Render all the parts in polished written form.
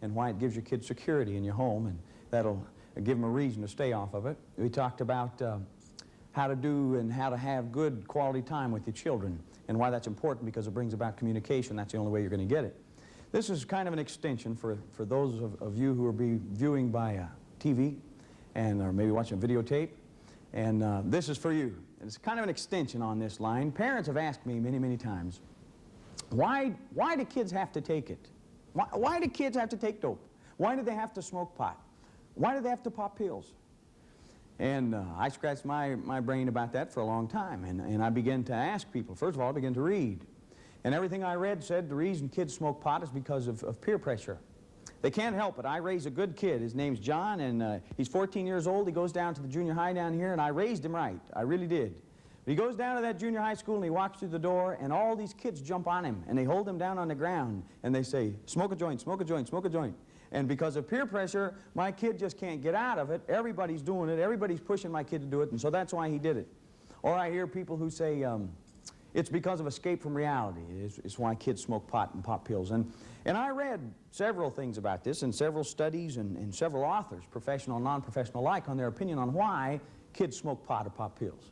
and why it gives your kids security in your home, and that'll give them a reason to stay off of it. We talked about how to do and how to have good quality time with your children, and why that's important, because it brings about communication. That's the only way you're going to get it. This is kind of an extension for those of you who will be viewing by TV and or maybe watching a videotape, and this is for you. And it's kind of an extension on this line. Parents have asked me many, many times, why do kids have to take it? Why do kids have to take dope? Why do they have to smoke pot? Why do they have to pop pills? And I scratched my brain about that for a long time, and I began to ask people. First of all, I began to read. And everything I read said the reason kids smoke pot is because of peer pressure. They can't help it. I raised a good kid. His name's John, and he's 14 years old. He goes down to the junior high down here, and I raised him right. I really did. But he goes down to that junior high school, and he walks through the door, and all these kids jump on him, and they hold him down on the ground, and they say, smoke a joint, smoke a joint, smoke a joint. And because of peer pressure, my kid just can't get out of it. Everybody's doing it. Everybody's pushing my kid to do it, and so that's why he did it. Or I hear people who say, it's because of escape from reality. It's why kids smoke pot and pop pills. And I read several things about this, and several studies, and several authors, professional and non-professional alike, on their opinion on why kids smoke pot or pop pills.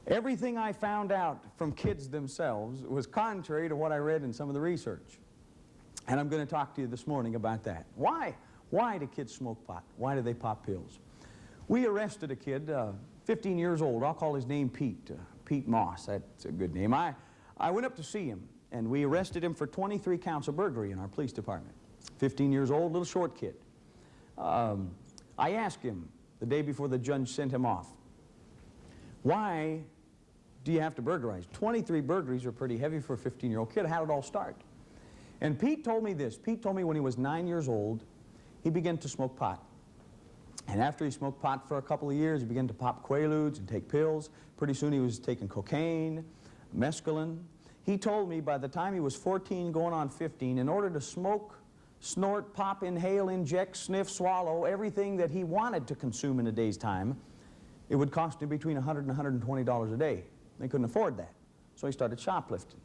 Everything I found out from kids themselves was contrary to what I read in some of the research. And I'm going to talk to you this morning about that. Why? Why do kids smoke pot? Why do they pop pills? We arrested a kid, 15 years old. I'll call his name Pete. Pete Moss. That's a good name. I went up to see him, and we arrested him for 23 counts of burglary in our police department. 15 years old, little short kid. I asked him the day before the judge sent him off, why do you have to burglarize? 23 burglaries are pretty heavy for a 15-year-old kid. How did it all start? And Pete told me this. Pete told me when he was 9 years old, he began to smoke pot. And after he smoked pot for a couple of years, he began to pop Quaaludes and take pills. Pretty soon he was taking cocaine, mescaline. He told me by the time he was 14, going on 15, in order to smoke, snort, pop, inhale, inject, sniff, swallow, everything that he wanted to consume in a day's time, it would cost him between $100 and $120 a day. They couldn't afford that. So he started shoplifting.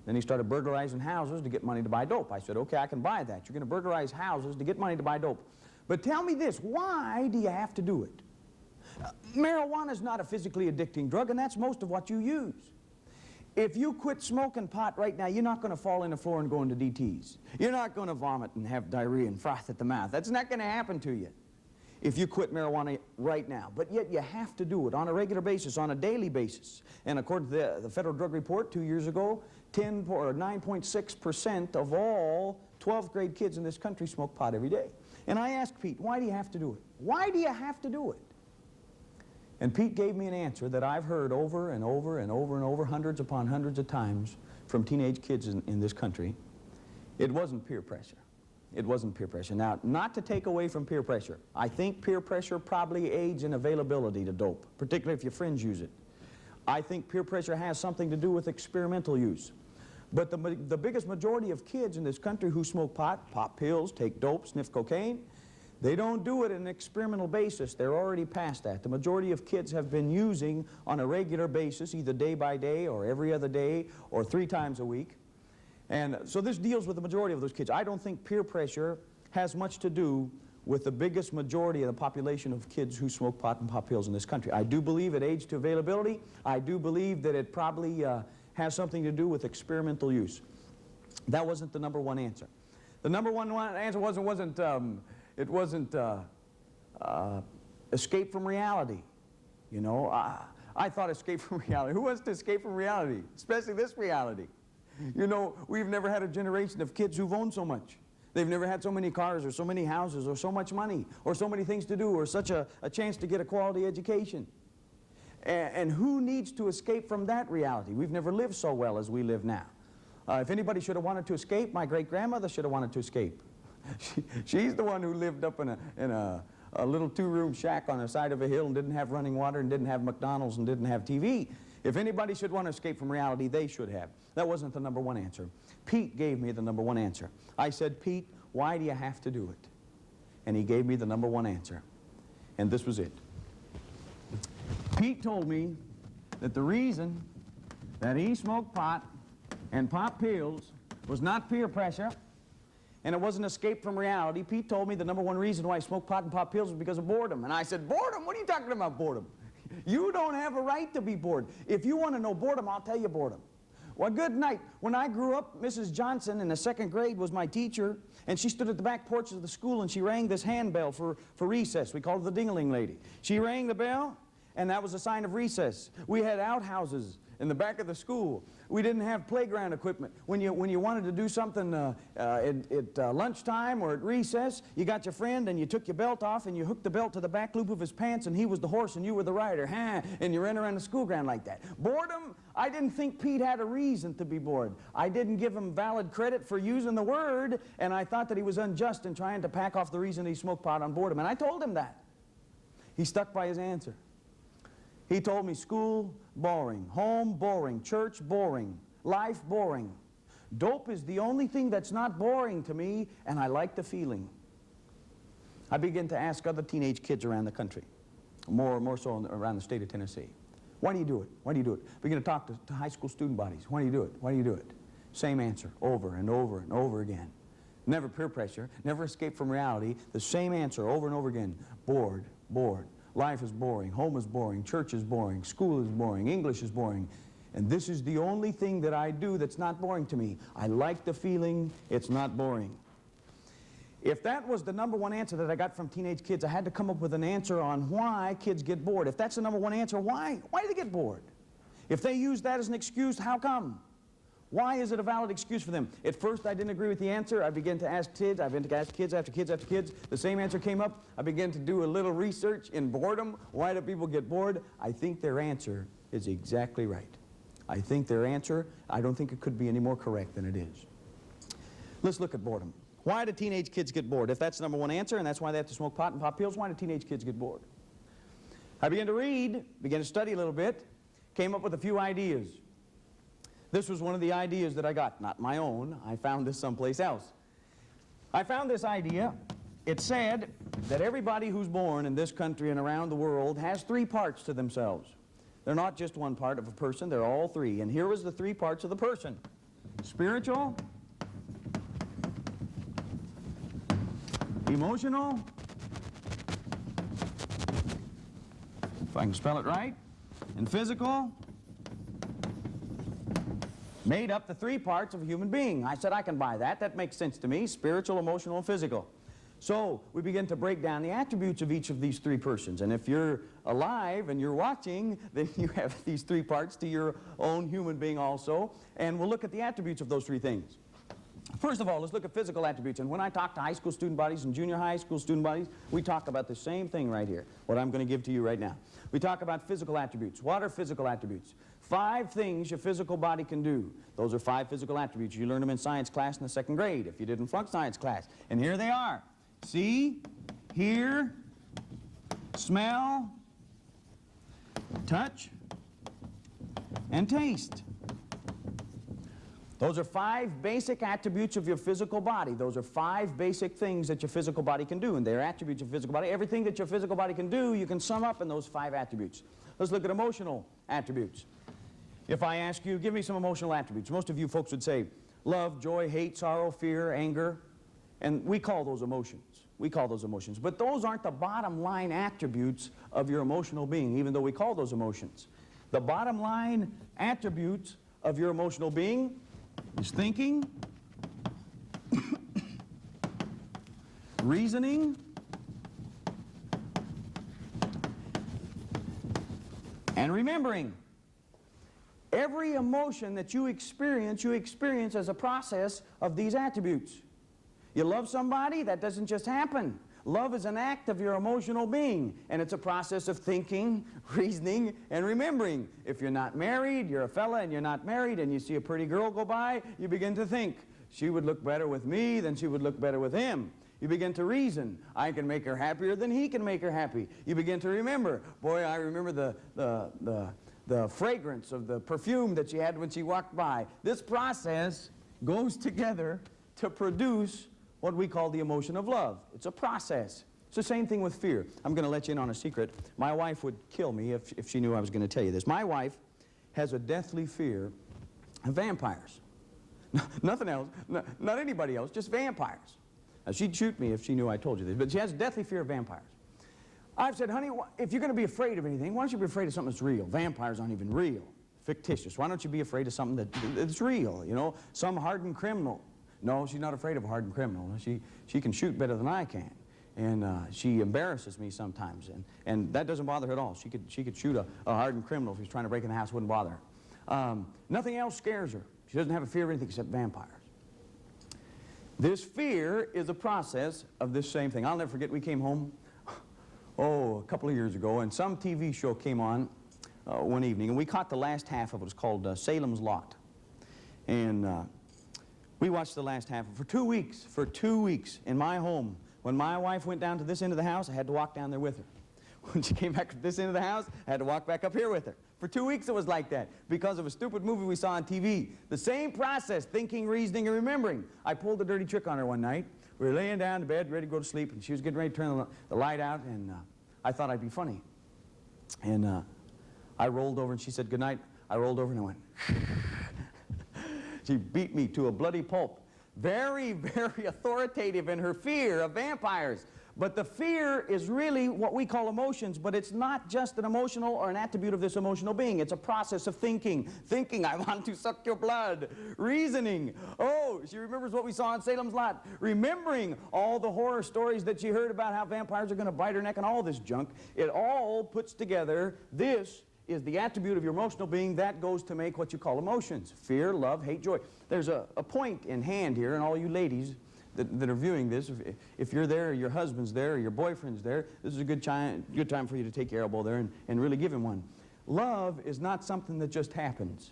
Then he started burglarizing houses to get money to buy dope. I said, okay, I can buy that. You're going to burglarize houses to get money to buy dope. But tell me this, why do you have to do it? Marijuana is not a physically addicting drug, and that's most of what you use. If you quit smoking pot right now, you're not going to fall on the floor and go into DTs. You're not going to vomit and have diarrhea and froth at the mouth. That's not going to happen to you if you quit marijuana right now. But yet you have to do it on a regular basis, on a daily basis. And according to the Federal Drug Report 2 years ago, 9.6% of all 12th grade kids in this country smoke pot every day. And I asked Pete, why do you have to do it? Why do you have to do it? And Pete gave me an answer that I've heard over and over and over and over, hundreds upon hundreds of times from teenage kids in this country. It wasn't peer pressure. It wasn't peer pressure. Now, not to take away from peer pressure. I think peer pressure probably aids in availability to dope, particularly if your friends use it. I think peer pressure has something to do with experimental use. But the biggest majority of kids in this country who smoke pot, pop pills, take dope, sniff cocaine, they don't do it on an experimental basis. They're already past that. The majority of kids have been using on a regular basis, either day by day or every other day or 3 times a week. And so this deals with the majority of those kids. I don't think peer pressure has much to do with the biggest majority of the population of kids who smoke pot and pop pills in this country. I do believe it aids to availability. I do believe that it probably has something to do with experimental use. That wasn't the number one answer. The number one answer wasn't escape from reality. You know, I thought escape from reality. Who wants to escape from reality, especially this reality? You know, we've never had a generation of kids who've owned so much. They've never had so many cars or so many houses or so much money or so many things to do or such a chance to get a quality education. And who needs to escape from that reality? We've never lived so well as we live now. If anybody should have wanted to escape, my great-grandmother should have wanted to escape. She's the one who lived up in a little 2-room shack on the side of a hill and didn't have running water and didn't have McDonald's and didn't have TV. If anybody should want to escape from reality, they should have. That wasn't the number one answer. Pete gave me the number one answer. I said, Pete, why do you have to do it? And he gave me the number one answer. And this was it. Pete told me that the reason that he smoked pot and pop pills was not peer pressure. And it wasn't escape from reality. Pete told me the number one reason why I smoked pot and popped pills was because of boredom. And I said, boredom? What are you talking about, boredom? You don't have a right to be bored. If you want to know boredom, I'll tell you boredom. Well, good night. When I grew up, Mrs. Johnson in the 2nd grade was my teacher, and she stood at the back porch of the school and she rang this handbell for recess. We called her the ding-a-ling lady. She rang the bell, and that was a sign of recess. We had outhouses in the back of the school. We didn't have playground equipment. When you wanted to do something at lunchtime or at recess, you got your friend and you took your belt off and you hooked the belt to the back loop of his pants, and he was the horse and you were the rider. And you ran around the school ground like that. Boredom, I didn't think Pete had a reason to be bored. I didn't give him valid credit for using the word, and I thought that he was unjust in trying to pack off the reason he smoked pot on boredom. And I told him that. He stuck by his answer. He told me school, boring. Home, boring. Church, boring. Life, boring. Dope is the only thing that's not boring to me, and I like the feeling. I began to ask other teenage kids around the country, more so around the state of Tennessee, why do you do it? Why do you do it? Begin to talk to high school student bodies. Why do you do it? Why do you do it? Same answer, over and over and over again. Never peer pressure, never escape from reality. The same answer over and over again. Bored, bored. Life is boring, home is boring, church is boring, school is boring, English is boring. And this is the only thing that I do that's not boring to me. I like the feeling, it's not boring. If that was the number one answer that I got from teenage kids, I had to come up with an answer on why kids get bored. If that's the number one answer, why? Why do they get bored? If they use that as an excuse, how come? Why is it a valid excuse for them? At first, I didn't agree with the answer. I began to ask kids. I began to ask kids after kids after kids. The same answer came up. I began to do a little research in boredom. Why do people get bored? I think their answer is exactly right. I think their answer, I don't think it could be any more correct than it is. Let's look at boredom. Why do teenage kids get bored? If that's the number one answer, and that's why they have to smoke pot and pop pills, why do teenage kids get bored? I began to read, began to study a little bit, came up with a few ideas. This was one of the ideas that I got, not my own. I found this someplace else. I found this idea. It said that everybody who's born in this country and around the world has 3 parts to themselves. They're not just one part of a person, they're all 3. And here was the 3 parts of the person. Spiritual, emotional, if I can spell it right, and physical. Made up the 3 parts of a human being. I said, I can buy that. That makes sense to me. Spiritual, emotional, and physical. So we begin to break down the attributes of each of these 3 persons. And if you're alive and you're watching, then you have these 3 parts to your own human being also. And we'll look at the attributes of those 3 things. First of all, let's look at physical attributes. And when I talk to high school student bodies and junior high school student bodies, we talk about the same thing right here, what I'm going to give to you right now. We talk about physical attributes. What are physical attributes? 5 things your physical body can do. Those are 5 physical attributes. You learned them in science class in the 2nd grade if you didn't flunk science class. And here they are. See, hear, smell, touch, and taste. Those are 5 basic attributes of your physical body. Those are 5 basic things that your physical body can do, and they're attributes of your physical body. Everything that your physical body can do, you can sum up in those 5 attributes. Let's look at emotional attributes. If I ask you, give me some emotional attributes, most of you folks would say love, joy, hate, sorrow, fear, anger, and we call those emotions. We call those emotions. But those aren't the bottom line attributes of your emotional being, even though we call those emotions. The bottom line attributes of your emotional being is thinking, reasoning, and remembering. Every emotion that you experience as a process of these attributes. You love somebody, that doesn't just happen. Love is an act of your emotional being, and it's a process of thinking, reasoning, and remembering. If you're not married, you're a fella and you're not married, and you see a pretty girl go by, you begin to think, she would look better with me than she would look better with him. You begin to reason, I can make her happier than he can make her happy. You begin to remember, boy, I remember the fragrance of the perfume that she had when she walked by. This process goes together to produce what we call the emotion of love. It's a process. It's the same thing with fear. I'm going to let you in on a secret. My wife would kill me if she knew I was going to tell you this. My wife has a deathly fear of vampires. Nothing else, not anybody else, just vampires. Now, she'd shoot me if she knew I told you this, but she has a deathly fear of vampires. I've said, honey, if you're going to be afraid of anything, why don't you be afraid of something that's real? Vampires aren't even real, fictitious. Why don't you be afraid of something that's real, you know, some hardened criminal? No, she's not afraid of a hardened criminal. She can shoot better than I can. And she embarrasses me sometimes, and that doesn't bother her at all. She could shoot a hardened criminal if he's trying to break in the house, wouldn't bother her. Nothing else scares her. She doesn't have a fear of anything except vampires. This fear is a process of this same thing. I'll never forget, we came home, a couple of years ago, and some TV show came on one evening, and we caught the last half of it. It was called Salem's Lot. And we watched the last half for 2 weeks. For 2 weeks in my home. When my wife went down to this end of the house, I had to walk down there with her. When she came back to this end of the house, I had to walk back up here with her. For 2 weeks it was like that because of a stupid movie we saw on TV. The same process, thinking, reasoning, and remembering. I pulled a dirty trick on her one night. We were laying down in bed, ready to go to sleep, and she was getting ready to turn the light out, and I thought I'd be funny. And I rolled over, and she said, good night. I rolled over, and I went, She beat me to a bloody pulp. Very, very authoritative in her fear of vampires. But the fear is really what we call emotions, but it's not just an emotional or an attribute of this emotional being. It's a process of thinking. Thinking, I want to suck your blood. Reasoning. Oh, she remembers what we saw in Salem's Lot. Remembering all the horror stories that she heard about how vampires are going to bite her neck and all this junk. It all puts together this is the attribute of your emotional being that goes to make what you call emotions. Fear, love, hate, joy. There's a point in hand here, and all you ladies that are viewing this, if you're there, or your husband's there, or your boyfriend's there, this is a good time for you to take your elbow there and really give him one. Love is not something that just happens.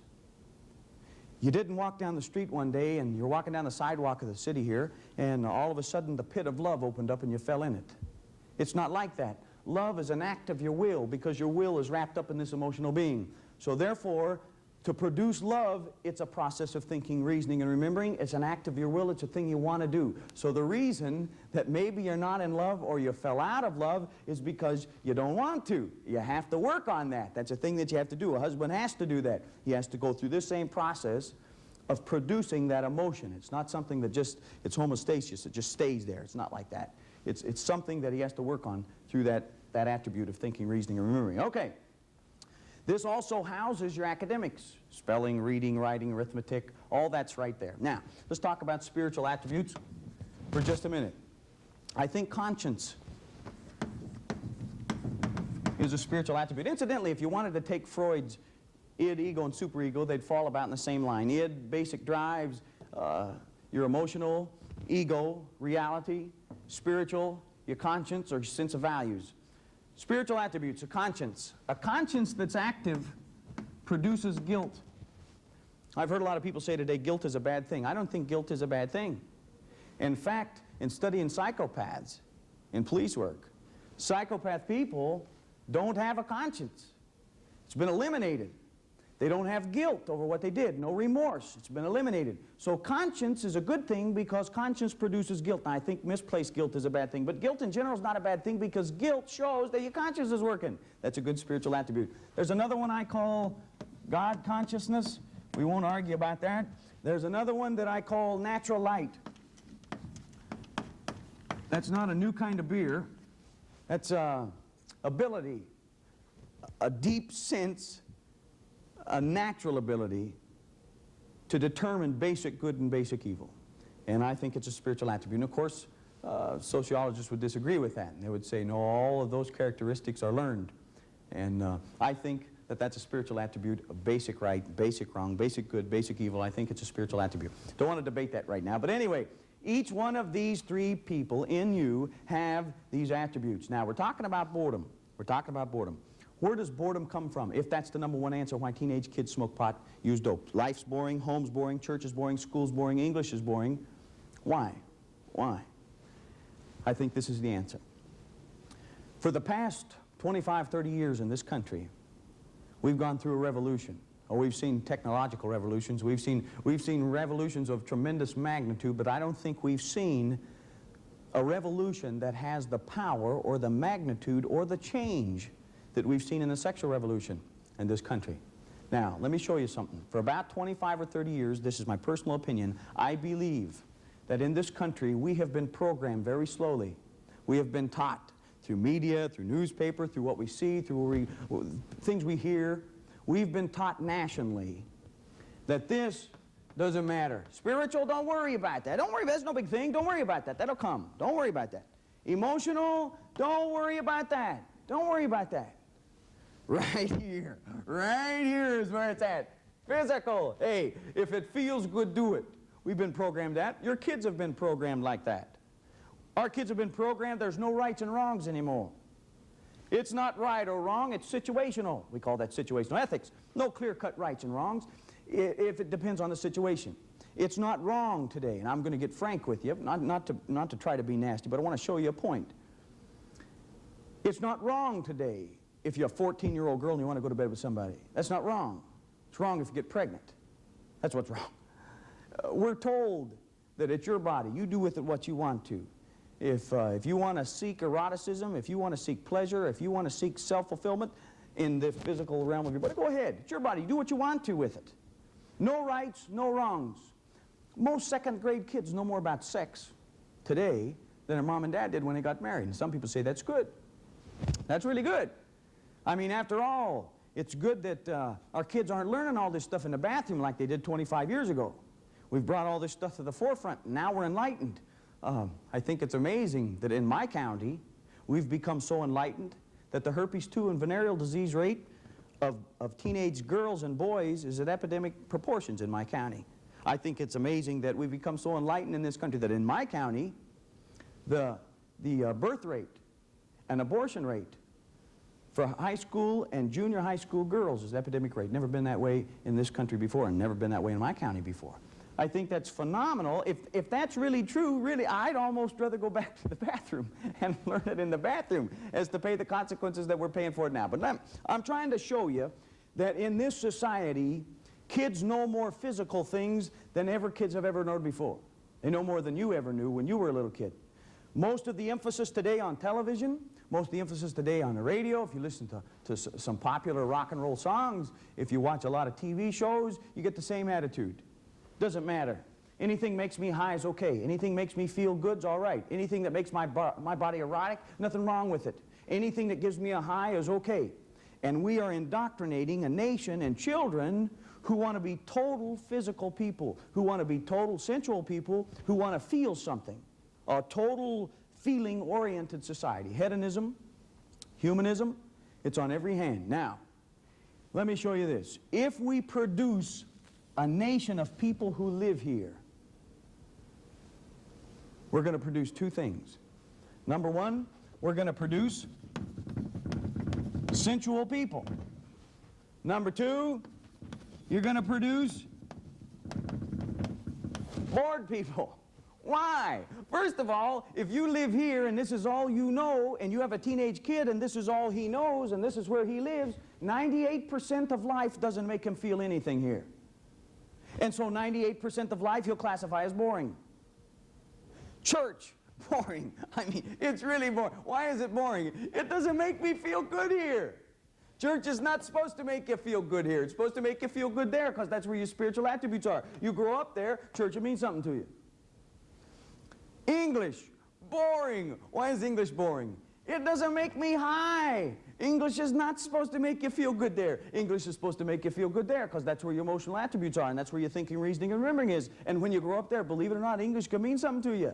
You didn't walk down the street one day, and you're walking down the sidewalk of the city here, and all of a sudden the pit of love opened up and you fell in it. It's not like that. Love is an act of your will because your will is wrapped up in this emotional being. So therefore, to produce love, it's a process of thinking, reasoning, and remembering. It's an act of your will. It's a thing you want to do. So the reason that maybe you're not in love or you fell out of love is because you don't want to. You have to work on that. That's a thing that you have to do. A husband has to do that. He has to go through this same process of producing that emotion. It's not something that just, it's homeostasis. It just stays there. It's not like that. It's something that he has to work on through that attribute of thinking, reasoning, and remembering. Okay. This also houses your academics. Spelling, reading, writing, arithmetic, all that's right there. Now, let's talk about spiritual attributes for just a minute. I think conscience is a spiritual attribute. Incidentally, if you wanted to take Freud's id, ego, and superego, they'd fall about in the same line. Id, basic drives, your emotional, ego, reality, spiritual, your conscience, or sense of values. Spiritual attributes, a conscience. A conscience that's active produces guilt. I've heard a lot of people say today guilt is a bad thing. I don't think guilt is a bad thing. In fact, in studying psychopaths in police work, psychopath people don't have a conscience. It's been eliminated. They don't have guilt over what they did, no remorse. It's been eliminated. So conscience is a good thing because conscience produces guilt. Now, I think misplaced guilt is a bad thing, but guilt in general is not a bad thing because guilt shows that your conscience is working. That's a good spiritual attribute. There's another one I call God consciousness. We won't argue about that. There's another one that I call natural light. That's not a new kind of beer. That's ability, a deep sense, a natural ability to determine basic good and basic evil. And I think it's a spiritual attribute. And of course, sociologists would disagree with that. And they would say, no, all of those characteristics are learned. And I think that that's a spiritual attribute of basic right, basic wrong, basic good, basic evil. I think it's a spiritual attribute. Don't want to debate that right now. But anyway, each one of these three people in you have these attributes. Now, we're talking about boredom. We're talking about boredom. Where does boredom come from? If that's the number one answer why teenage kids smoke pot, use dope. Life's boring, home's boring, church is boring, school's boring, English is boring. Why? Why? I think this is the answer. For the past 25, 30 years in this country, we've gone through a revolution. Or we've seen technological revolutions. We've seen revolutions of tremendous magnitude, but I don't think we've seen a revolution that has the power or the magnitude or the change that we've seen in the sexual revolution in this country. Now, let me show you something. For about 25 or 30 years, this is my personal opinion, I believe that in this country we have been programmed very slowly. We have been taught through media, through newspaper, through what we see, through things we hear. We've been taught nationally that this doesn't matter. Spiritual, don't worry about that. Don't worry about it. That's no big thing. Don't worry about that. That'll come. Don't worry about that. Emotional, don't worry about that. Don't worry about that. Right here is where it's at. Physical, hey, if it feels good, do it. We've been programmed that. Your kids have been programmed like that. Our kids have been programmed there's no rights and wrongs anymore. It's not right or wrong, it's situational. We call that situational ethics. No clear-cut rights and wrongs if it depends on the situation. It's not wrong today, and I'm going to get frank with you, not to try to be nasty, but I want to show you a point. It's not wrong today if you're a 14-year-old girl and you want to go to bed with somebody. That's not wrong. It's wrong if you get pregnant. That's what's wrong. We're told that it's your body. You do with it what you want to. If you want to seek eroticism, if you want to seek pleasure, if you want to seek self-fulfillment in the physical realm of your body, go ahead. It's your body. Do what you want to with it. No rights, no wrongs. Most second-grade kids know more about sex today than their mom and dad did when they got married. And some people say that's good. That's really good. I mean, after all, it's good that our kids aren't learning all this stuff in the bathroom like they did 25 years ago. We've brought all this stuff to the forefront, and now we're enlightened. I think it's amazing that in my county, we've become so enlightened that the herpes 2 and venereal disease rate of teenage girls and boys is at epidemic proportions in my county. I think it's amazing that we've become so enlightened in this country that in my county, the birth rate and abortion rate for high school and junior high school girls is epidemic rate. Never been that way in this country before, and never been that way in my county before. I think that's phenomenal. If that's really true, really, I'd almost rather go back to the bathroom and learn it in the bathroom as to pay the consequences that we're paying for it now. But I'm trying to show you that in this society, kids know more physical things than ever kids have ever known before. They know more than you ever knew when you were a little kid. Most of the emphasis today on television, most of the emphasis today on the radio, if you listen to some popular rock and roll songs, if you watch a lot of TV shows, you get the same attitude. Doesn't matter. Anything makes me high is okay. Anything makes me feel good's all right. Anything that makes my body erotic, nothing wrong with it. Anything that gives me a high is okay. And we are indoctrinating a nation and children who want to be total physical people, who want to be total sensual people, who want to feel something. A total feeling-oriented society. Hedonism, humanism, it's on every hand. Now, let me show you this. If we produce a nation of people who live here, we're going to produce two things. Number one, we're going to produce sensual people. Number two, you're going to produce bored people. Why? First of all, if you live here and this is all you know, and you have a teenage kid and this is all he knows and this is where he lives, 98% of life doesn't make him feel anything here. And so 98% of life he'll classify as boring. Church, boring. I mean, it's really boring. Why is it boring? It doesn't make me feel good here. Church is not supposed to make you feel good here. It's supposed to make you feel good there because that's where your spiritual attributes are. You grow up there, church will mean something to you. English, boring. Why is English boring? It doesn't make me high. English is not supposed to make you feel good there. English is supposed to make you feel good there because that's where your emotional attributes are and that's where your thinking, reasoning, and remembering is. And when you grow up there, believe it or not, English can mean something to you.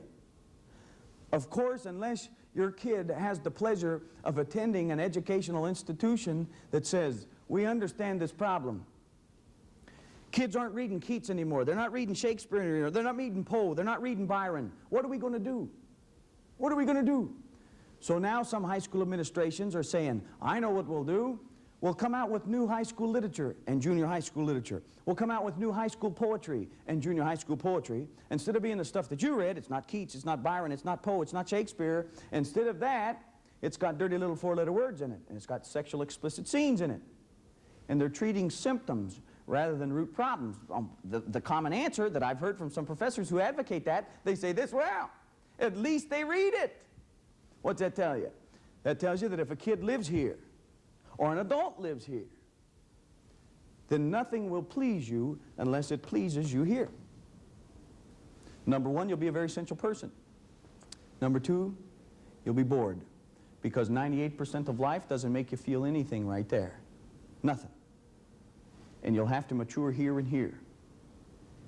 Of course, unless your kid has the pleasure of attending an educational institution that says, we understand this problem. Kids aren't reading Keats anymore. They're not reading Shakespeare anymore. They're not reading Poe. They're not reading Byron. What are we going to do? What are we going to do? So now some high school administrations are saying, I know what we'll do. We'll come out with new high school literature and junior high school literature. We'll come out with new high school poetry and junior high school poetry. Instead of being the stuff that you read, it's not Keats, it's not Byron, it's not Poe, it's not Shakespeare. Instead of that, it's got dirty little four-letter words in it, and it's got sexual explicit scenes in it. And they're treating symptoms rather than root problems. The common answer that I've heard from some professors who advocate that, they say this, well, at least they read it. What's that tell you? That tells you that if a kid lives here, or an adult lives here, then nothing will please you unless it pleases you here. Number one, you'll be a very sensual person. Number two, you'll be bored, because 98% of life doesn't make you feel anything right there. Nothing. And you'll have to mature here and here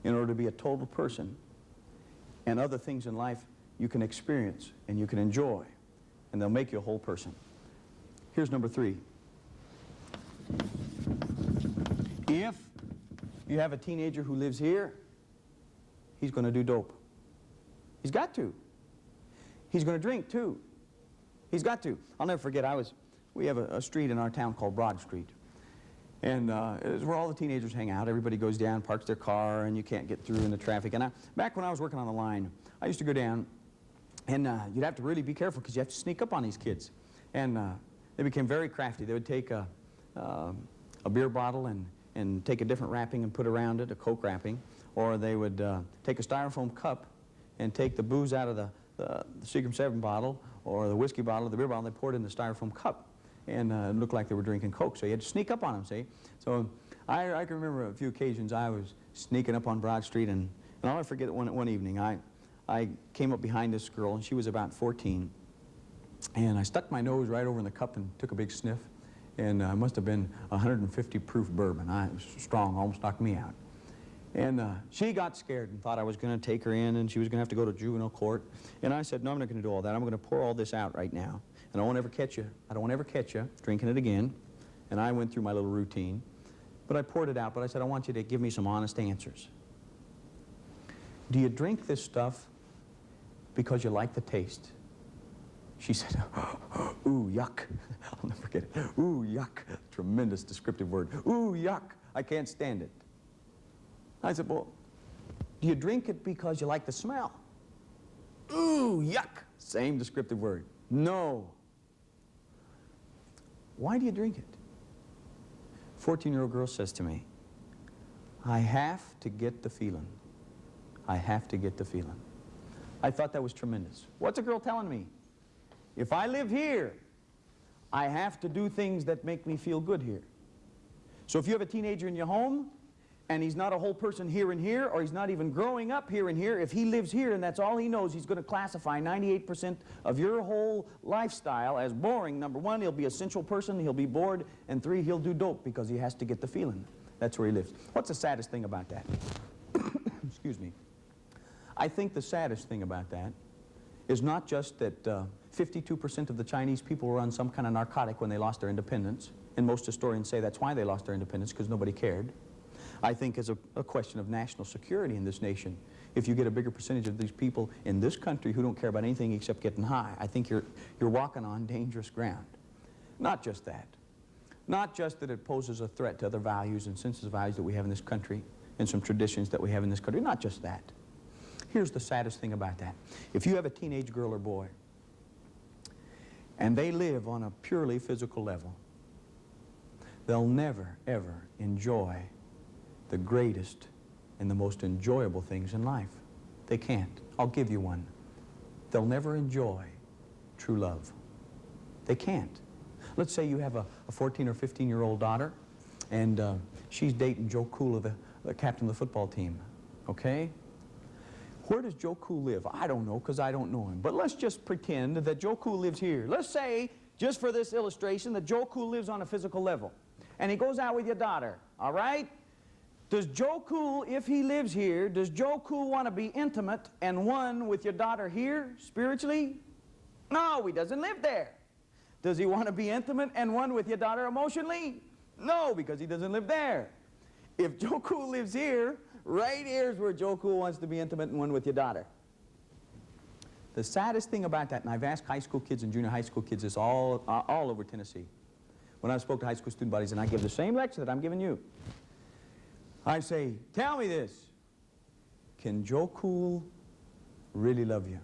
in order to be a total person. And other things in life you can experience and you can enjoy, and they'll make you a whole person. Here's number three. If you have a teenager who lives here, he's going to do dope. He's got to. He's going to drink too. He's got to. I'll never forget, we have a street in our town called Broad Street. And it's where all the teenagers hang out. Everybody goes down, parks their car, and you can't get through in the traffic. And back when I was working on the line, I used to go down, and you'd have to really be careful because you have to sneak up on these kids. And they became very crafty. They would take a beer bottle and take a different wrapping and put around it, a Coke wrapping, or they would take a styrofoam cup and take the booze out of the Seagram 7 bottle or the whiskey bottle or the beer bottle, and they poured it in the styrofoam cup. And it looked like they were drinking Coke, so you had to sneak up on them, see? So I can remember a few occasions I was sneaking up on Broad Street, and I'll never forget one evening. I came up behind this girl, and she was about 14, and I stuck my nose right over in the cup and took a big sniff, and it must have been 150 proof bourbon. It was strong, almost knocked me out. And she got scared and thought I was going to take her in, and she was going to have to go to juvenile court. And I said, no, I'm not going to do all that. I'm going to pour all this out right now. And I won't ever catch you. I don't want to ever catch you drinking it again. And I went through my little routine. But I poured it out, but I said, I want you to give me some honest answers. Do you drink this stuff because you like the taste? She said, ooh, yuck. I'll never forget it. Ooh, yuck. Tremendous descriptive word. Ooh, yuck. I can't stand it. I said, well, do you drink it because you like the smell? Ooh, yuck. Same descriptive word. No. Why do you drink it? 14-year-old girl says to me, I have to get the feeling. I have to get the feeling. I thought that was tremendous. What's a girl telling me? If I live here, I have to do things that make me feel good here. So if you have a teenager in your home, and he's not a whole person here and here, or he's not even growing up here and here, if he lives here and that's all he knows, he's going to classify 98% of your whole lifestyle as boring. Number one, he'll be a sensual person, he'll be bored, and three, he'll do dope because he has to get the feeling. That's where he lives. What's the saddest thing about that? Excuse me. I think the saddest thing about that is not just that 52% of the Chinese people were on some kind of narcotic when they lost their independence, and most historians say that's why they lost their independence, because nobody cared. I think is a question of national security in this nation. If you get a bigger percentage of these people in this country who don't care about anything except getting high, I think you're walking on dangerous ground. Not just that. Not just that it poses a threat to other values and senses of values that we have in this country and some traditions that we have in this country. Not just that. Here's the saddest thing about that. If you have a teenage girl or boy and they live on a purely physical level, they'll never, ever enjoy the greatest and the most enjoyable things in life. They can't. I'll give you one. They'll never enjoy true love. They can't. Let's say you have a 14 or 15-year-old daughter, and she's dating Joe Cool, the captain of the football team, okay? Where does Joe Cool live? I don't know, because I don't know him. But let's just pretend that Joe Cool lives here. Let's say, just for this illustration, that Joe Cool lives on a physical level, and he goes out with your daughter, all right? Does Joe Cool, if he lives here, does Joe Cool want to be intimate and one with your daughter here, spiritually? No, he doesn't live there. Does he want to be intimate and one with your daughter emotionally? No, because he doesn't live there. If Joe Cool lives here, right here is where Joe Cool wants to be intimate and one with your daughter. The saddest thing about that, and I've asked high school kids and junior high school kids this all over Tennessee, when I spoke to high school student bodies, and I give the same lecture that I'm giving you. I say, tell me this, can Joe Cool really love you?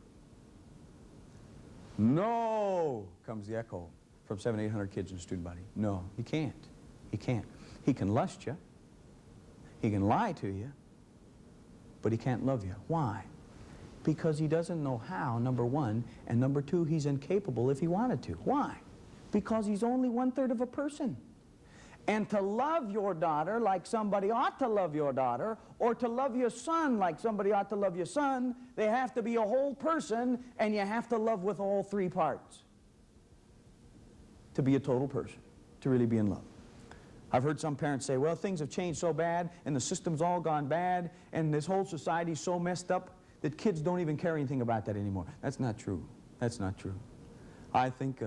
No, comes the echo from 700, 800 kids in the student body. No, he can't. He can't. He can lust you. He can lie to you. But he can't love you. Why? Because he doesn't know how, number one, and number two, he's incapable if he wanted to. Why? Because he's only 1/3 of a person. And to love your daughter like somebody ought to love your daughter, or to love your son like somebody ought to love your son, they have to be a whole person, and you have to love with all three parts to be a total person, to really be in love. I've heard some parents say, well, things have changed so bad, and the system's all gone bad, and this whole society's so messed up that kids don't even care anything about that anymore. That's not true. That's not true. I think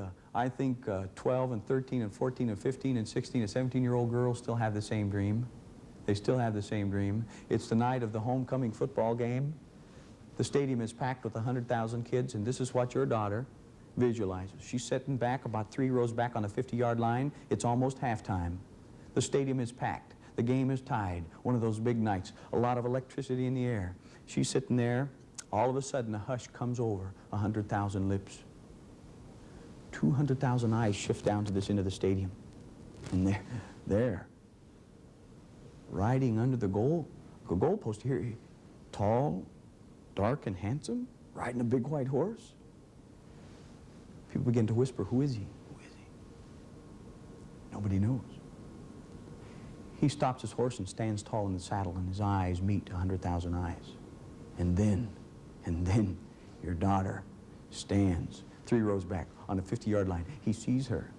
12 and 13 and 14 and 15 and 16 and 17-year-old girls still have the same dream. They still have the same dream. It's the night of the homecoming football game. The stadium is packed with 100,000 kids, and this is what your daughter visualizes. She's sitting back about 3 rows back on the 50-yard line. It's almost halftime. The stadium is packed. The game is tied. One of those big nights. A lot of electricity in the air. She's sitting there. All of a sudden, a hush comes over 100,000 lips. 200,000 eyes shift down to this end of the stadium. And there, riding under the goalpost here, tall, dark, and handsome, riding a big white horse. People begin to whisper, who is he? Who is he? Nobody knows. He stops his horse and stands tall in the saddle, and his eyes meet 100,000 eyes. And then, your daughter stands 3 rows back on the 50-yard line. He sees her.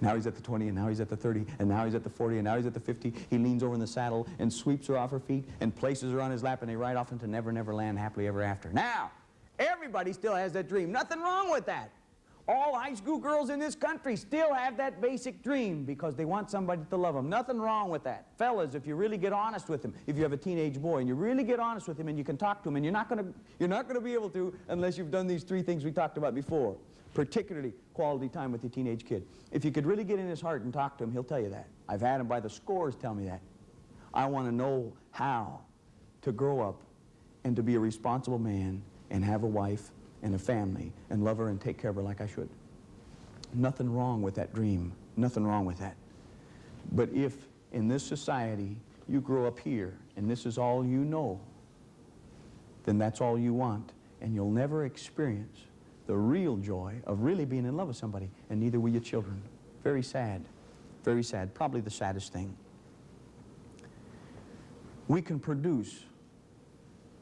Now he's at the 20, and now he's at the 30, and now he's at the 40, and now he's at the 50. He leans over in the saddle and sweeps her off her feet and places her on his lap, and they ride off into Never Never Land, happily ever after. Now, everybody still has that dream. Nothing wrong with that. All high school girls in this country still have that basic dream because they want somebody to love them. Nothing wrong with that. Fellas, if you really get honest with him, if you have a teenage boy and you really get honest with him and you can talk to him, and you're not going to be able to unless you've done these 3 things we talked about before, particularly quality time with your teenage kid. If you could really get in his heart and talk to him, he'll tell you that. I've had him by the scores tell me that. I want to know how to grow up and to be a responsible man and have a wife and a family and love her and take care of her like I should. Nothing wrong with that dream. Nothing wrong with that. But if in this society you grow up here and this is all you know, then that's all you want, and you'll never experience the real joy of really being in love with somebody, and neither will your children. Very sad. Very sad. Probably the saddest thing. We can produce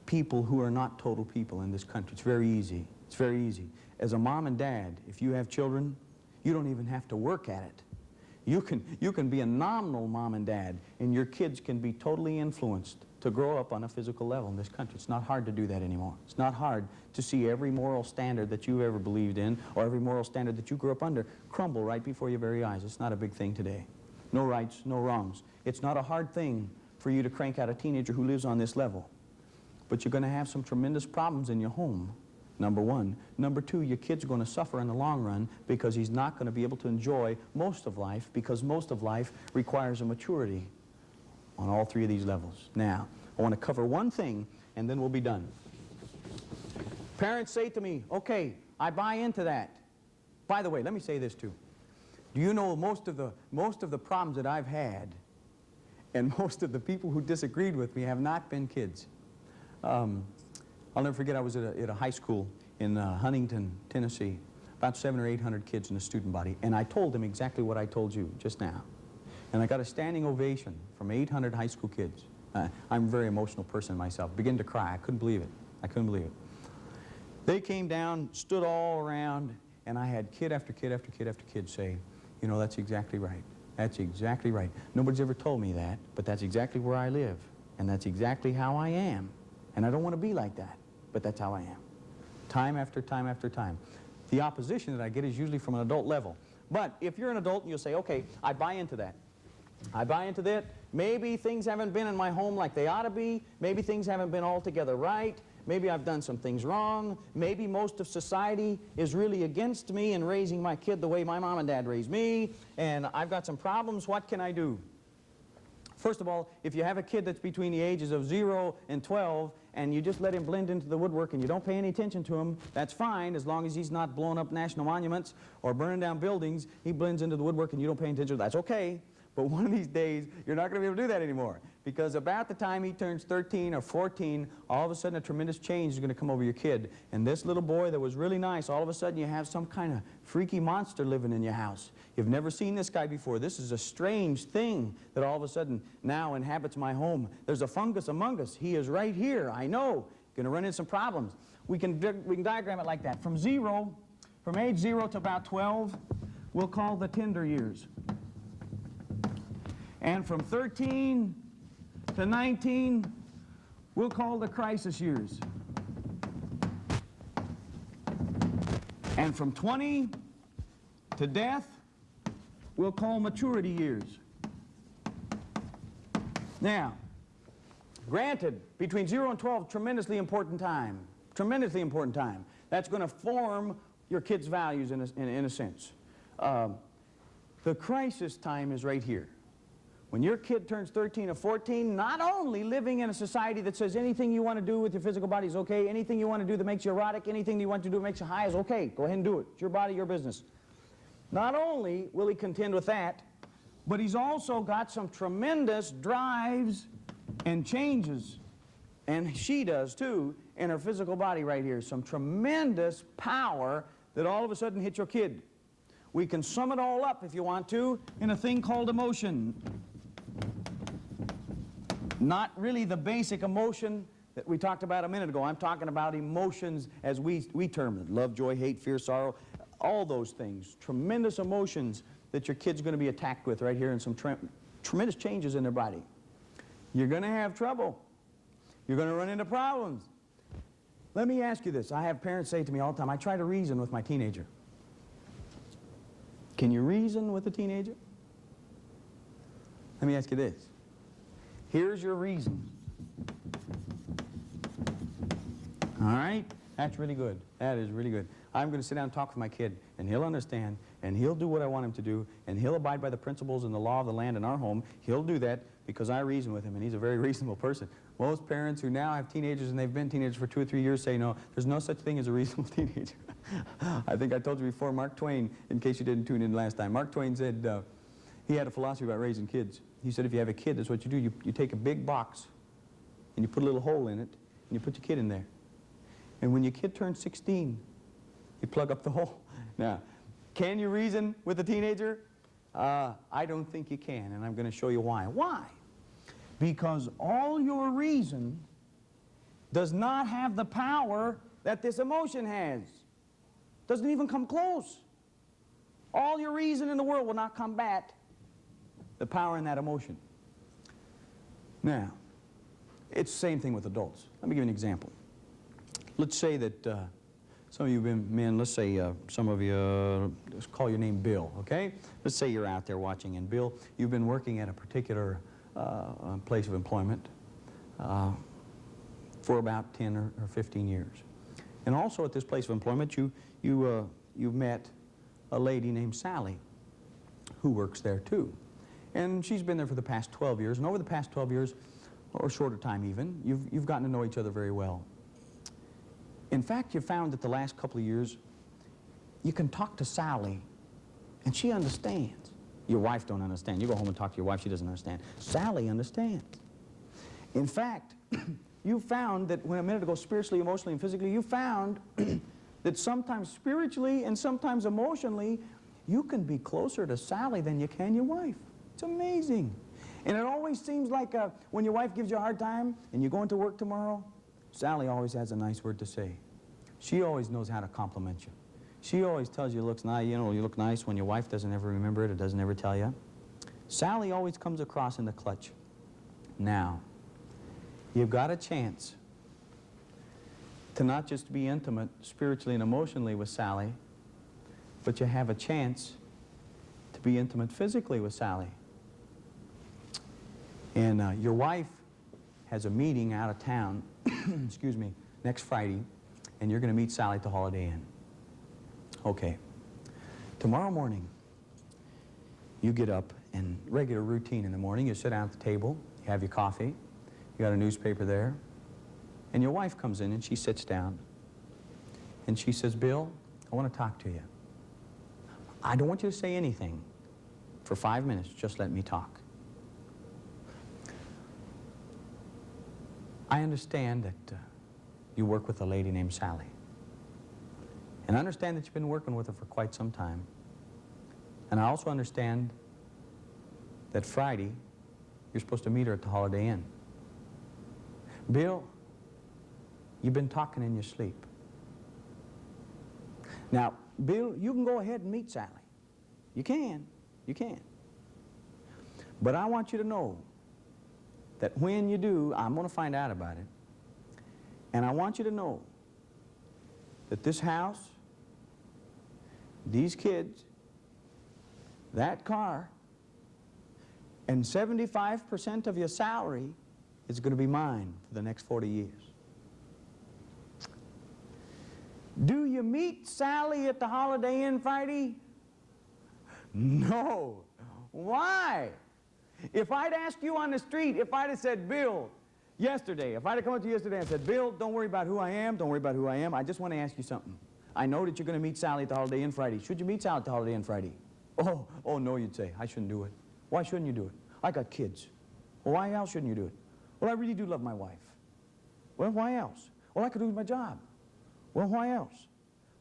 people who are not total people in this country. It's very easy. It's very easy. As a mom and dad, if you have children, you don't even have to work at it. You can be a nominal mom and dad, and your kids can be totally influenced to grow up on a physical level in this country. It's not hard to do that anymore. It's not hard to see every moral standard that you've ever believed in, or every moral standard that you grew up under, crumble right before your very eyes. It's not a big thing today. No rights, no wrongs. It's not a hard thing for you to crank out a teenager who lives on this level. But you're going to have some tremendous problems in your home, number one. Number two, your kid's going to suffer in the long run because he's not going to be able to enjoy most of life, because most of life requires a maturity on all 3 of these levels. Now, I want to cover one thing, and then we'll be done. Parents say to me, okay, I buy into that. By the way, let me say this too. Do you know most of the problems that I've had, and most of the people who disagreed with me have not been kids. I'll never forget, I was at a high school in Huntington, Tennessee, about 700 or 800 kids in the student body, and I told them exactly what I told you just now. And I got a standing ovation from 800 high school kids. I'm a very emotional person myself. Began to cry. I couldn't believe it. I couldn't believe it. They came down, stood all around, and I had kid after kid after kid after kid say, you know, that's exactly right. That's exactly right. Nobody's ever told me that, but that's exactly where I live, and that's exactly how I am. And I don't want to be like that, but that's how I am. Time after time after time. The opposition that I get is usually from an adult level. But if you're an adult and you'll say, okay, I buy into that. I buy into that. Maybe things haven't been in my home like they ought to be. Maybe things haven't been altogether right. Maybe I've done some things wrong. Maybe most of society is really against me in raising my kid the way my mom and dad raised me. And I've got some problems. What can I do? First of all, if you have a kid that's between the ages of 0 and 12, and you just let him blend into the woodwork and you don't pay any attention to him, that's fine, as long as he's not blowing up national monuments or burning down buildings. He blends into the woodwork and you don't pay attention. That's okay. But one of these days, you're not going to be able to do that anymore. Because about the time he turns 13 or 14, all of a sudden a tremendous change is going to come over your kid. And this little boy that was really nice, all of a sudden you have some kind of freaky monster living in your house. You've never seen this guy before. This is a strange thing that all of a sudden now inhabits my home. There's a fungus among us. He is right here. I know. Going to run into some problems. We can diagram it like that. From age 0 to about 12, we'll call the tender years. And from 13 to 19, we'll call the crisis years. And from 20 to death, we'll call maturity years. Now, granted, between 0 and 12, tremendously important time. Tremendously important time. That's going to form your kid's values in a sense. The crisis time is right here. When your kid turns 13 or 14, not only living in a society that says anything you want to do with your physical body is okay, anything you want to do that makes you erotic, anything you want to do that makes you high is okay. Go ahead and do it. It's your body, your business. Not only will he contend with that, but he's also got some tremendous drives and changes, and she does too, in her physical body right here. Some tremendous power that all of a sudden hits your kid. We can sum it all up, if you want to, in a thing called emotion. Not really the basic emotion that we talked about a minute ago. I'm talking about emotions as we term them. Love, joy, hate, fear, sorrow, all those things. Tremendous emotions that your kid's going to be attacked with right here, and some tremendous changes in their body. You're going to have trouble. You're going to run into problems. Let me ask you this. I have parents say to me all the time, I try to reason with my teenager. Can you reason with a teenager? Let me ask you this. Here's your reason. All right? That's really good. That is really good. I'm going to sit down and talk with my kid, and he'll understand, and he'll do what I want him to do, and he'll abide by the principles and the law of the land in our home. He'll do that because I reason with him, and he's a very reasonable person. Most parents who now have teenagers, and they've been teenagers for 2 or 3 years, say, no, there's no such thing as a reasonable teenager. I think I told you before, Mark Twain, in case you didn't tune in last time, Mark Twain said he had a philosophy about raising kids. He said if you have a kid, that's what you do. You take a big box, and you put a little hole in it, and you put your kid in there. And when your kid turns 16, you plug up the hole. Now, can you reason with a teenager? I don't think you can, and I'm going to show you why. Why? Because all your reason does not have the power that this emotion has. Doesn't even come close. All your reason in the world will not combat the power in that emotion. Now, it's the same thing with adults. Let me give you an example. Let's say that some of you men, let's say some of you, let's call your name Bill, okay? Let's say you're out there watching, and Bill, you've been working at a particular place of employment for about 10 or 15 years. And also at this place of employment, you've met a lady named Sally who works there too. And she's been there for the past 12 years, and over the past 12 years, or shorter time even, you've gotten to know each other very well. In fact, you found that the last couple of years, you can talk to Sally, and she understands. Your wife don't understand. You go home and talk to your wife, she doesn't understand. Sally understands. In fact, you found that when a minute ago, spiritually, emotionally, and physically, you found that sometimes spiritually and sometimes emotionally, you can be closer to Sally than you can your wife. It's amazing. And it always seems like when your wife gives you a hard time and you're going to work tomorrow, Sally always has a nice word to say. She always knows how to compliment you. She always tells you, looks nice, you know, you look nice when your wife doesn't ever remember it or doesn't ever tell you. Sally always comes across in the clutch. Now, you've got a chance to not just be intimate spiritually and emotionally with Sally, but you have a chance to be intimate physically with Sally. And your wife has a meeting out of town, excuse me, next Friday, and you're going to meet Sally at the Holiday Inn. Okay. Tomorrow morning, you get up, and regular routine in the morning, you sit down at the table, you have your coffee, you got a newspaper there, and your wife comes in and she sits down, and she says, Bill, I want to talk to you. I don't want you to say anything For 5 minutes, just let me talk. I understand that you work with a lady named Sally. And I understand that you've been working with her for quite some time. And I also understand that Friday, you're supposed to meet her at the Holiday Inn. Bill, you've been talking in your sleep. Now, Bill, you can go ahead and meet Sally. You can. You can. But I want you to know that when you do, I'm going to find out about it. And I want you to know that this house, these kids, that car, and 75% of your salary is going to be mine for the next 40 years. Do you meet Sally at the Holiday Inn Friday? No. Why? If I'd asked you on the street, if I'd have said, Bill, yesterday, if I'd have come up to you yesterday and said, Bill, don't worry about who I am, don't worry about who I am, I just want to ask you something. I know that you're going to meet Sally at the Holiday Inn Friday. Should you meet Sally at the Holiday Inn Friday? Oh, no, you'd say, I shouldn't do it. Why shouldn't you do it? I got kids. Well, why else shouldn't you do it? Well, I really do love my wife. Well, why else? Well, I could lose my job. Well, why else?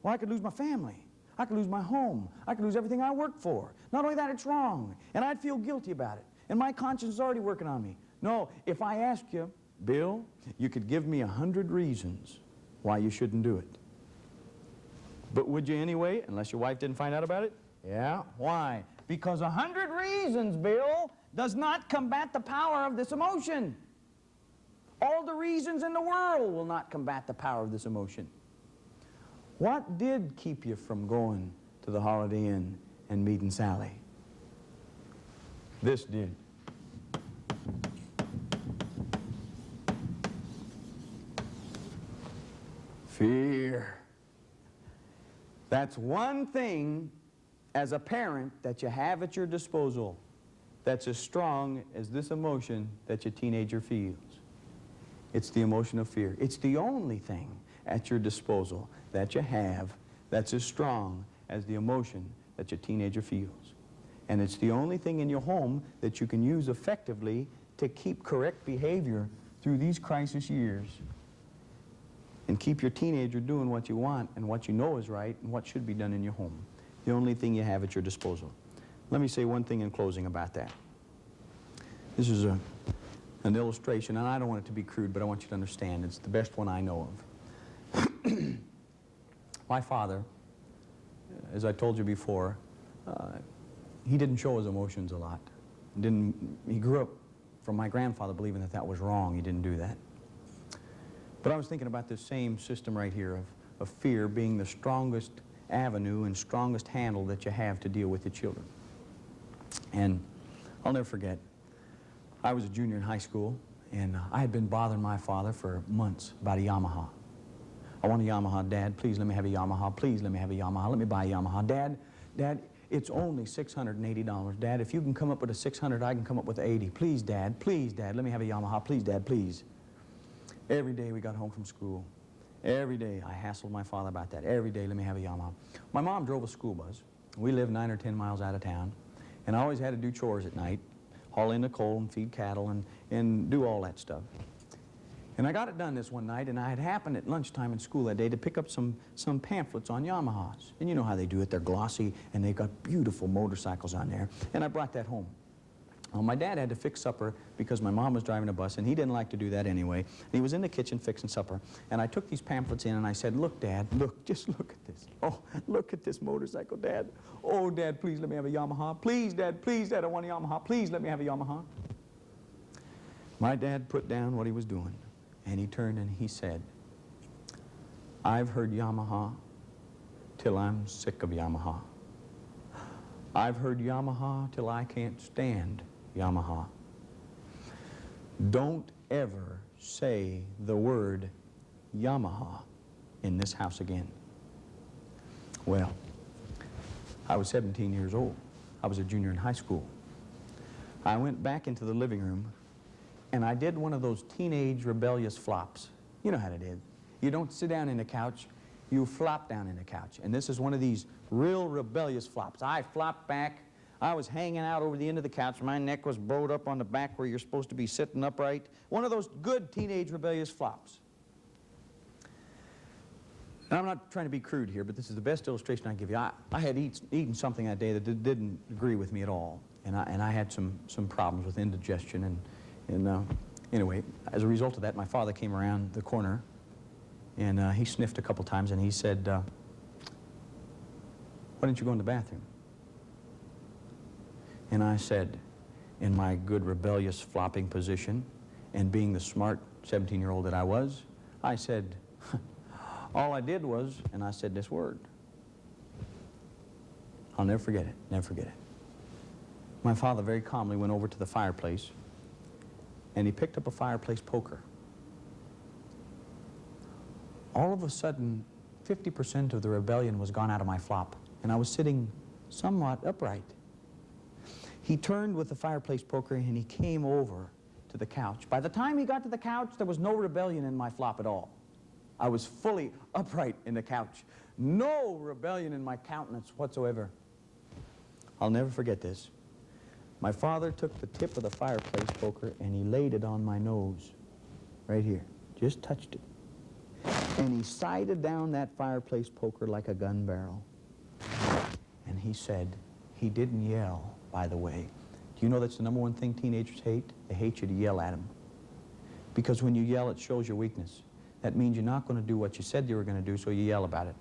Well, I could lose my family. I could lose my home. I could lose everything I worked for. Not only that, it's wrong. And I'd feel guilty about it. And my conscience is already working on me. No, if I ask you, Bill, you could give me 100 reasons why you shouldn't do it. But would you anyway, unless your wife didn't find out about it? Yeah, why? Because 100 reasons, Bill, does not combat the power of this emotion. All the reasons in the world will not combat the power of this emotion. What did keep you from going to the Holiday Inn and meeting Sally? This did. Fear. That's one thing as a parent that you have at your disposal that's as strong as this emotion that your teenager feels. It's the emotion of fear. It's the only thing at your disposal that you have that's as strong as the emotion that your teenager feels. And it's the only thing in your home that you can use effectively to keep correct behavior through these crisis years and keep your teenager doing what you want and what you know is right and what should be done in your home. The only thing you have at your disposal. Let me say one thing in closing about that. This is an illustration, and I don't want it to be crude, but I want you to understand. It's the best one I know of. My father, as I told you before, he didn't show his emotions a lot. He grew up from my grandfather believing that that was wrong. He didn't do that. But I was thinking about this same system right here of fear being the strongest avenue and strongest handle that you have to deal with the children. And I'll never forget, I was a junior in high school, and I had been bothering my father for months about a Yamaha. I want a Yamaha. Dad, please let me have a Yamaha. Please let me have a Yamaha. Let me buy a Yamaha. Dad, it's only $680. Dad, if you can come up with a 600, I can come up with 80. Please, Dad, let me have a Yamaha. Please, Dad, please. Every day we got home from school. Every day I hassled my father about that. Every day, let me have a Yamaha. My mom drove a school bus. We lived 9 or 10 miles out of town, and I always had to do chores at night, haul in the coal and feed cattle and do all that stuff. And I got it done this one night, and I had happened at lunchtime in school that day to pick up some pamphlets on Yamahas. And you know how they do it. They're glossy, and they've got beautiful motorcycles on there. And I brought that home. Well, my dad had to fix supper because my mom was driving a bus, and he didn't like to do that anyway. And he was in the kitchen fixing supper. And I took these pamphlets in, and I said, look, Dad, look, just look at this. Oh, look at this motorcycle, Dad. Oh, Dad, please let me have a Yamaha. Please, Dad, I want a Yamaha. Please let me have a Yamaha. My dad put down what he was doing, and he turned and he said, I've heard Yamaha till I'm sick of Yamaha. I've heard Yamaha till I can't stand Yamaha. Don't ever say the word Yamaha in this house again. Well, I was 17 years old. I was a junior in high school. I went back into the living room, and I did one of those teenage rebellious flops. You know how to do. You don't sit down in the couch, you flop down in the couch. And this is one of these real rebellious flops. I flopped back, I was hanging out over the end of the couch. My neck was bowed up on the back where you're supposed to be sitting upright. One of those good teenage rebellious flops. And I'm not trying to be crude here, but this is the best illustration I can give you. I had eaten something that day that didn't agree with me at all. And I had some problems with indigestion. Anyway, as a result of that, my father came around the corner, and he sniffed a couple times, and he said, why didn't you go in the bathroom? And I said, in my good rebellious flopping position, and being the smart 17-year-old that I was, I said, all I did was, and I said this word. I'll never forget it, never forget it. My father very calmly went over to the fireplace, and he picked up a fireplace poker. All of a sudden, 50% of the rebellion was gone out of my flop, and I was sitting somewhat upright. He turned with the fireplace poker, and he came over to the couch. By the time he got to the couch, there was no rebellion in my flop at all. I was fully upright in the couch. No rebellion in my countenance whatsoever. I'll never forget this. My father took the tip of the fireplace poker and he laid it on my nose, right here, just touched it. And he sighted down that fireplace poker like a gun barrel. And he said, he didn't yell, by the way. Do you know that's the number one thing teenagers hate? They hate you to yell at them. Because when you yell, it shows your weakness. That means you're not going to do what you said you were going to do, so you yell about it.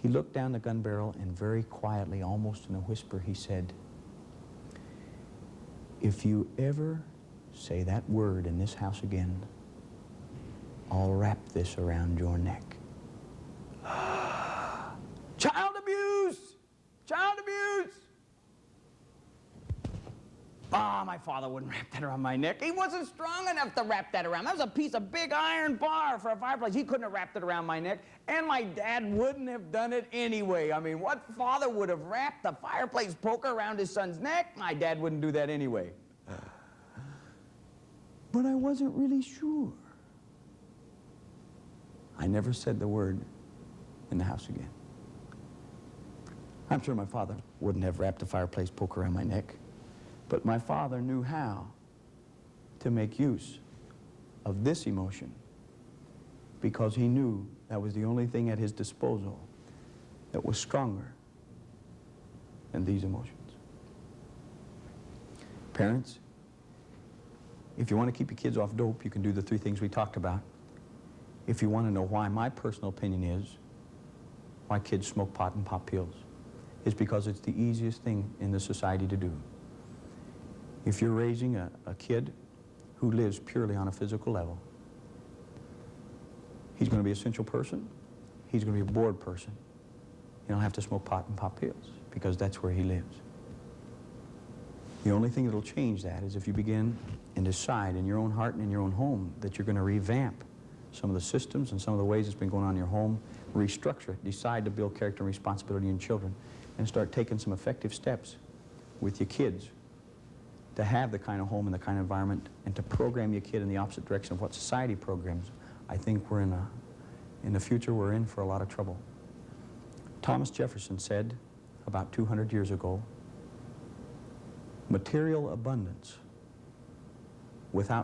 He looked down the gun barrel and very quietly, almost in a whisper, he said, if you ever say that word in this house again, I'll wrap this around your neck. Child abuse! Child abuse! Ah, my father wouldn't wrap that around my neck. He wasn't strong enough to wrap that around. That was a piece of big iron bar for a fireplace. He couldn't have wrapped it around my neck. And my dad wouldn't have done it anyway. I mean, what father would have wrapped the fireplace poker around his son's neck? My dad wouldn't do that anyway. But I wasn't really sure. I never said the word in the house again. I'm sure my father wouldn't have wrapped a fireplace poker around my neck. But my father knew how to make use of this emotion because he knew that was the only thing at his disposal that was stronger than these emotions. Parents, if you want to keep your kids off dope, you can do the three things we talked about. If you want to know why, my personal opinion is why kids smoke pot and pop pills is because it's the easiest thing in the society to do. If you're raising a kid who lives purely on a physical level, he's going to be a sensual person, he's going to be a bored person. You don't have to smoke pot and pop pills because that's where he lives. The only thing that'll change that is if you begin and decide in your own heart and in your own home that you're going to revamp some of the systems and some of the ways it's been going on in your home, restructure it, decide to build character and responsibility in children, and start taking some effective steps with your kids to have the kind of home and the kind of environment and to program your kid in the opposite direction of what society programs. I think we're in the future we're in for a lot of trouble. Thomas Jefferson said about 200 years ago, material abundance without